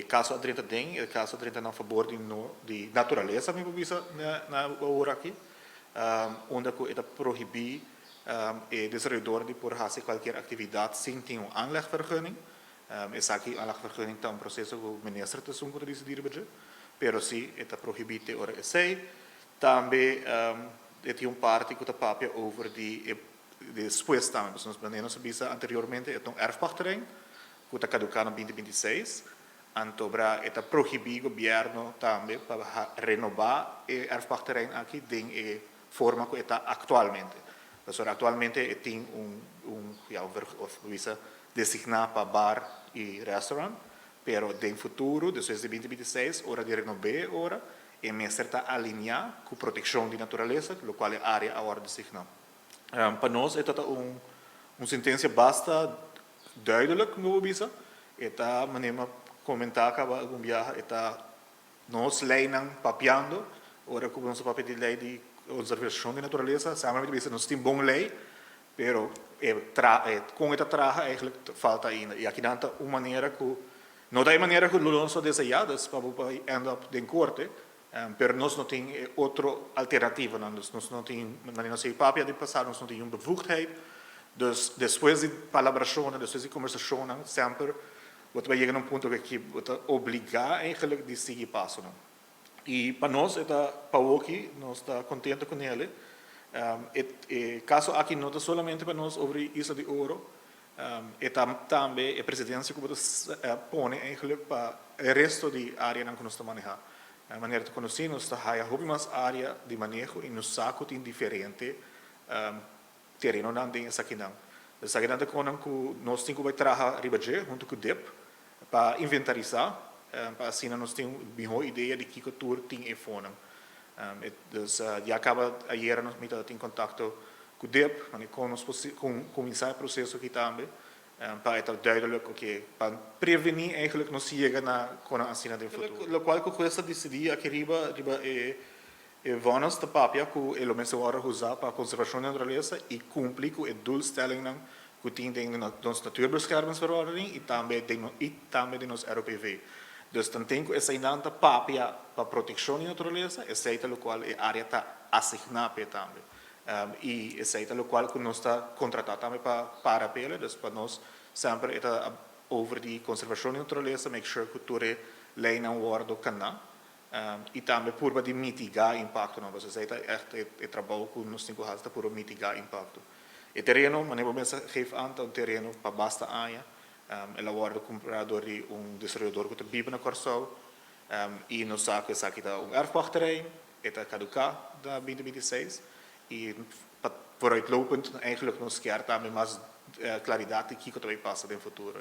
caso 30 tem, caso 30 não favor de natureza, me visa na hora aqui, onde que proibir o desenvolvedor de por fazer qualquer atividade sem ter aanlegvergunning. Essa aqui aanlegvergunning está processo que o ministro está sendo decidir, pero sim, está proibido ora esse. Também tem parte que está papia over depois também, mas nós visa anteriormente é erfpachterrein, que está caducado em 2026. Antobra está proibido o governo também para renovar o erfpachterrein aqui de forma que está atualmente. Então, atualmente tem visa designar para bar e restaurante, pero no futuro, depois de 2026, hora de renovar, hora, e mestre está alinhado com a proteção da natureza, o qual é a área agora designada. Para nós, é uma sentença bastante duidelijk, no visa. Eta maneira comentar que algum dia eta nós leem papiando, ora com nosso papel de lei de conservação da natureza, sabe que nós temos bom lei, pero com esta traja eigenlijk falta ainda. E aqui dentro uma maneira que não da maneira que nós desejados para end up em corte, pero nós não temos outra alternativa, nós não temos, não sei papel de passar, nós não temos bevoegdheid. Dus depois de palabrações, depois de conversações, sempre wat wij chegar num ponto que obrigar eigenlijk de seguir passo. E para nós, para aqui, nós está contente com ele. Caso aqui não é somente para nós sobre isso de ouro, também a presidência que põe eigenlijk para o resto de área que nós estamos manejando. A maneira de conhecer, nós está há mais área de manejo e nos saco tem diferente terreno não tem essa aqui não. Essa aqui não é que nós temos que trabalhar ribaje junto com o DEP para inventarizar, para assim nós temos uma melhor ideia de que cultura tem e fona. Já acaba ayer nós estamos em contato com o DEP, começar o processo aqui também, para estar duidelijk que para prevenir eigenlijk nós chega na com a assina do futuro. O qual que custa decidir aqui riba vamos de papel que o mensen worden usar para a conservação da natureza e cumprir com a doelstellingen que tem de nossa natuurbeschermingsverordening e também de nosso ROPV. Dus dan tem que essa inanta papel para proteção da natureza, essa é o qual a área está assignada também. E essa é o qual que nós está contratado também para pele, dus para nós sempre está over de conservação da natureza, make sure que tudo lei não word canal. E também por mitigar o impacto, não? Você sei é trabalho que nós temos que fazer para mitigar o impacto. O terreno, mas nem geeft aan dat terreno para basta área, ela wordt comprador de desenvolvedor que vive na Corsau, e nós sabemos que aqui está erfpachterrein, está caducado da 2026, e vooruitlopend eigenlijk nós queremos também mais claridade de que vai passar no futuro.